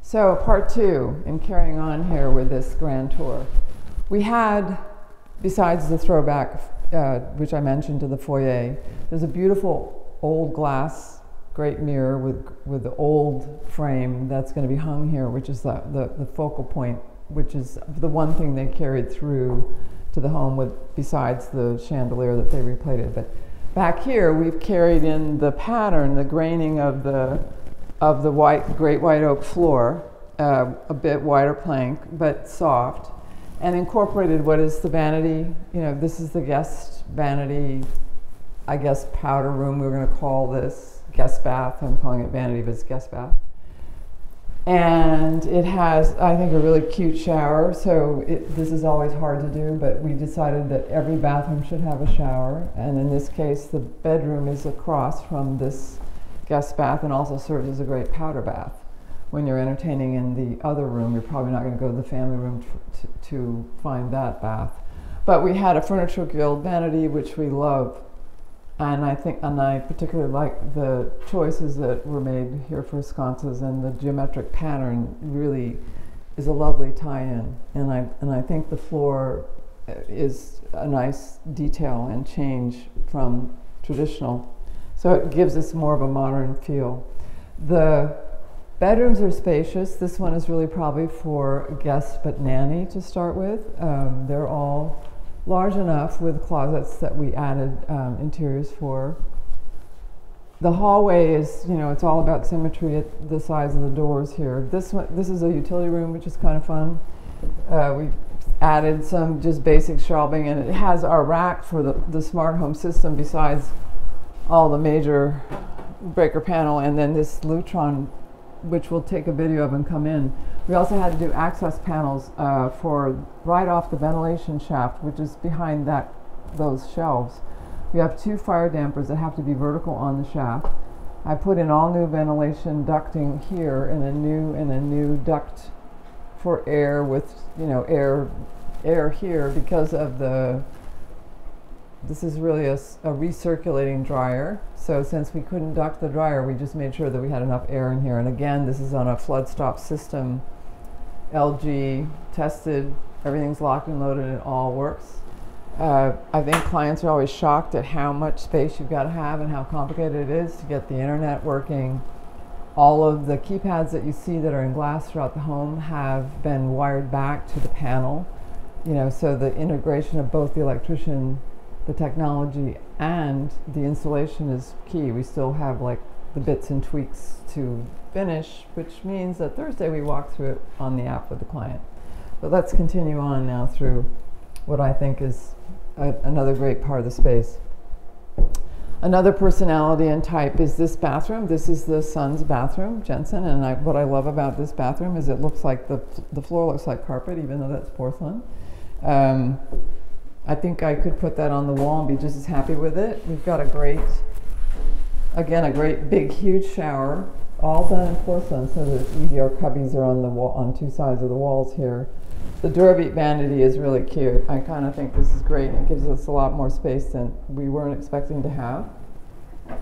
So part two, in carrying on here with this grand tour, we had, besides the throwback, which I mentioned to the foyer, there's a beautiful old glass, great mirror with the old frame that's going to be hung here, which is the focal point, which is the one thing they carried through to the home with, besides the chandelier that they replated. But back here, we've carried in the pattern, the graining of the great white oak floor, a bit wider plank, but soft, and incorporated what is the vanity. You know, this is the guest vanity, I guess powder room we're going to call this, guest bath. I'm calling it vanity, but it's guest bath. And it has, I think, a really cute shower. So this is always hard to do, but we decided that every bathroom should have a shower. And in this case, the bedroom is across from this guest bath and also serves as a great powder bath. When you're entertaining in the other room, you're probably not going to go to the family room to find that bath. But we had a Furniture Guild vanity, which we love. And I particularly like the choices that were made here for sconces, and the geometric pattern really is a lovely tie-in. And I think the floor is a nice detail and change from traditional. So it gives us more of a modern feel. The bedrooms are spacious. This one is really probably for guests but nanny to start with. They're all large enough with closets that we added interiors for. The hallway is, you know, it's all about symmetry at the size of the doors here. This is a utility room, which is kind of fun. We added some just basic shelving, and it has our rack for the smart home system besides all the major breaker panel, and then this Lutron, which we'll take a video of and come in. We also had to do access panels for right off the ventilation shaft, which is behind those shelves. We have 2 fire dampers that have to be vertical on the shaft. I put in all new ventilation ducting here, and a new duct for air with, you know, air here because of this is really a recirculating dryer. So since we couldn't duct the dryer, we just made sure that we had enough air in here. And again, this is on a flood stop system, LG, tested, everything's locked and loaded, it all works. I think clients are always shocked at how much space you've got to have and how complicated it is to get the internet working. All of the keypads that you see that are in glass throughout the home have been wired back to the panel. You know, so the integration of both the electrician, the technology, and the installation is key. We still have like the bits and tweaks to finish, which means that Thursday we walk through it on the app with the client. But let's continue on now through what I think is another great part of the space. Another personality and type is this bathroom. This is the son's bathroom, Jensen, and what I love about this bathroom is it looks like the floor looks like carpet, even though that's porcelain. I think I could put that on the wall and be just as happy with it. We've got a great big huge shower, all done in porcelain, so that it's easy. Our cubbies are on the wall, on 2 sides of the walls here. The Durabit vanity is really cute. I kind of think this is great. It gives us a lot more space than we weren't expecting to have.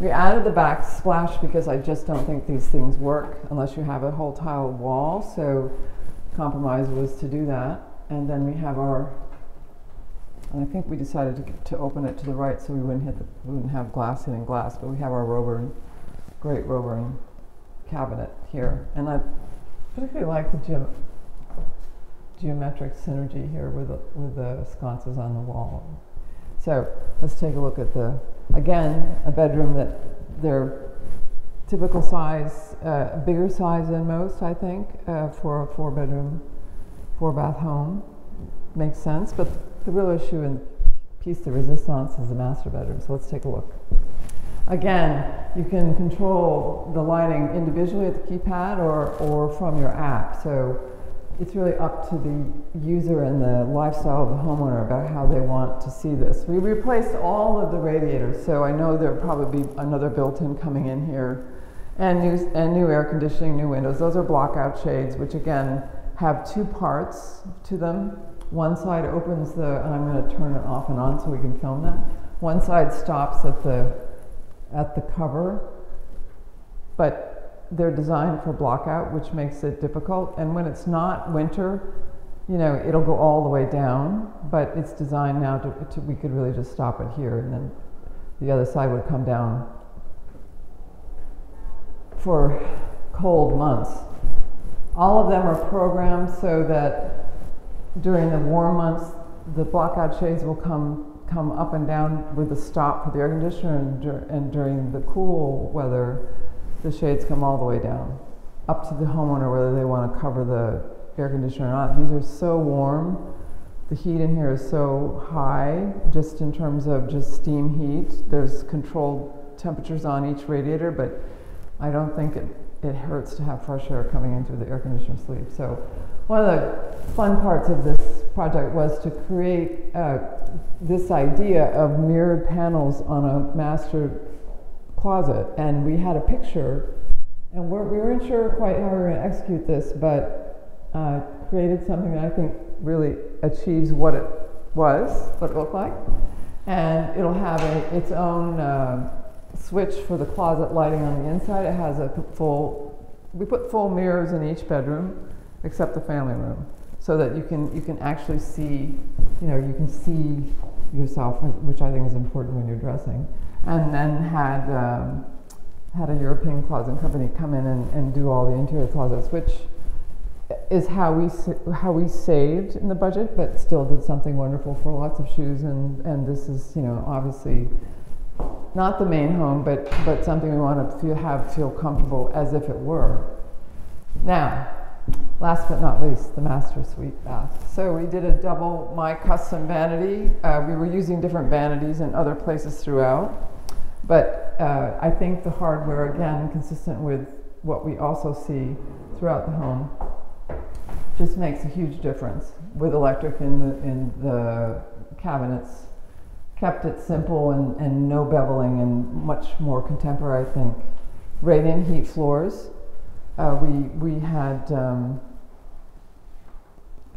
We added the backsplash because I just don't think these things work unless you have a whole tiled wall, so compromise was to do that. And then we have and I think we decided to open it to the right so we wouldn't have glass hitting glass, but we have our great Roebering cabinet here. And I particularly like the geometric synergy here with the sconces on the wall. So let's take a look at again, a bedroom that they're typical size, a bigger size than most, I think, for a 4-bedroom, 4-bath home. Makes sense, but the real issue and piece de resistance is the master bedroom, so let's take a look. Again, you can control the lighting individually at the keypad or from your app, so it's really up to the user and the lifestyle of the homeowner about how they want to see this. We replaced all of the radiators, so I know there'll probably be another built-in coming in here, and new air conditioning, new windows. Those are blockout shades, which again have 2 parts to them. One side opens and I'm going to turn it off and on so we can film that. One side stops at the cover, but they're designed for blockout, which makes it difficult. And when it's not winter, you know, it'll go all the way down, but it's designed now to we could really just stop it here, and then the other side would come down for cold months. All of them are programmed so that during the warm months, the blockout shades will come up and down with a stop for the air conditioner, and during the cool weather, the shades come all the way down, up to the homeowner whether they want to cover the air conditioner or not. These are so warm. The heat in here is so high, just in terms of just steam heat. There's controlled temperatures on each radiator, but I don't think it hurts to have fresh air coming in through the air conditioner sleeve. So one of the fun parts of this project was to create this idea of mirrored panels on a master closet. And we had a picture, and we weren't sure quite how we were going to execute this, but created something that I think really achieves what it looked like. And it'll have its own switch for the closet lighting on the inside. It has we put full mirrors in each bedroom, except the family room, so that you can actually see, you know, you can see yourself, which I think is important when you're dressing. And then had a European closet company come in and do all the interior closets, which is how we saved in the budget, but still did something wonderful for lots of shoes. And this is, you know, obviously not the main home, but something we want to feel comfortable as if it were. Now, last but not least, the master suite bath. So we did a double my custom vanity. We were using different vanities in other places throughout, but I think the hardware, again, consistent with what we also see throughout the home, just makes a huge difference. With electric in the cabinets, kept it simple and no beveling, and much more contemporary, I think. Radiant heat floors. We had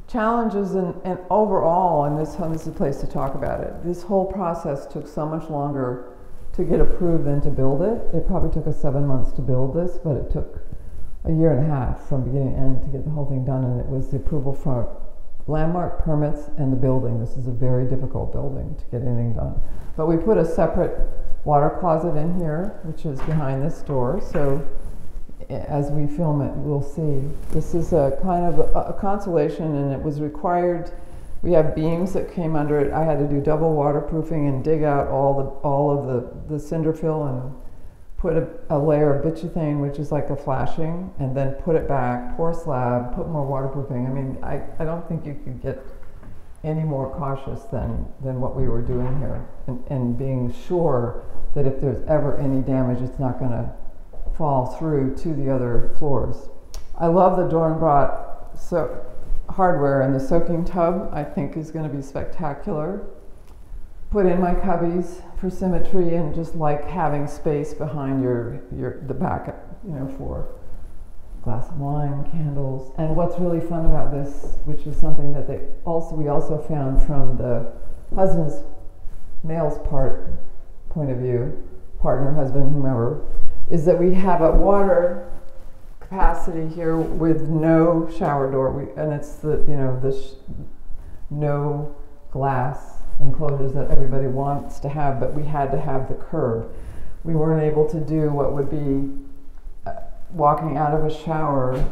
challenges, and overall in this home, this is a place to talk about it. This whole process took so much longer to get approved than to build it. It probably took us 7 months to build this, but it took a year and a half from beginning to end to get the whole thing done, and it was the approval from landmark permits and the building. This is a very difficult building to get anything done. But we put a separate water closet in here, which is behind this door, so as we film it, we'll see. This is a kind of a consolation, and it was required. We have beams that came under it. I had to do double waterproofing and dig out all of the cinder fill and put a layer of bitumen, which is like a flashing, and then put it back, pour slab, put more waterproofing. I mean, I don't think you could get any more cautious than what we were doing here, and being sure that if there's ever any damage, it's not going to fall through to the other floors. I love the Dornbrot hardware, and the soaking tub I think is going to be spectacular. Put in my cubbies for symmetry, and just like having space behind the back, you know, for a glass of wine, candles. And what's really fun about this, which is something that we also found from the husband's male's point of view, partner, husband, whomever, is that we have a water capacity here with no shower door, and it's no glass enclosures that everybody wants to have, but we had to have the curb. We weren't able to do what would be walking out of a shower,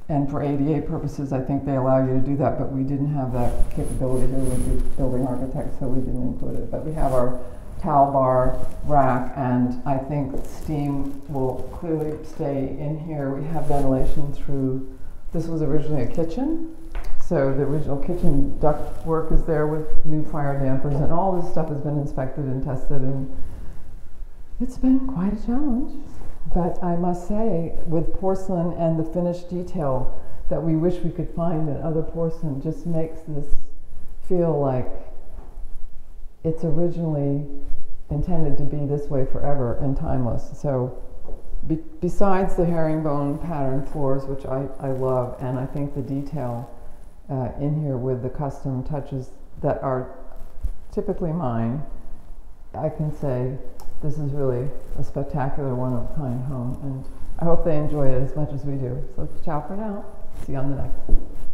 and for ADA purposes I think they allow you to do that, but we didn't have that capability here with the building architect, so we didn't include it. But we have our towel bar rack, and I think steam will clearly stay in here. We have ventilation through, this was originally a kitchen, so the original kitchen duct work is there with new fire dampers, and all this stuff has been inspected and tested, and it's been quite a challenge. But I must say, with porcelain and the finished detail that we wish we could find in other porcelain, just makes this feel like it's originally intended to be this way forever and timeless. So besides the herringbone pattern floors, which I love, and I think the detail in here with the custom touches that are typically mine, I can say this is really a spectacular one-of-a-kind home. And I hope they enjoy it as much as we do. So ciao for now. See you on the next.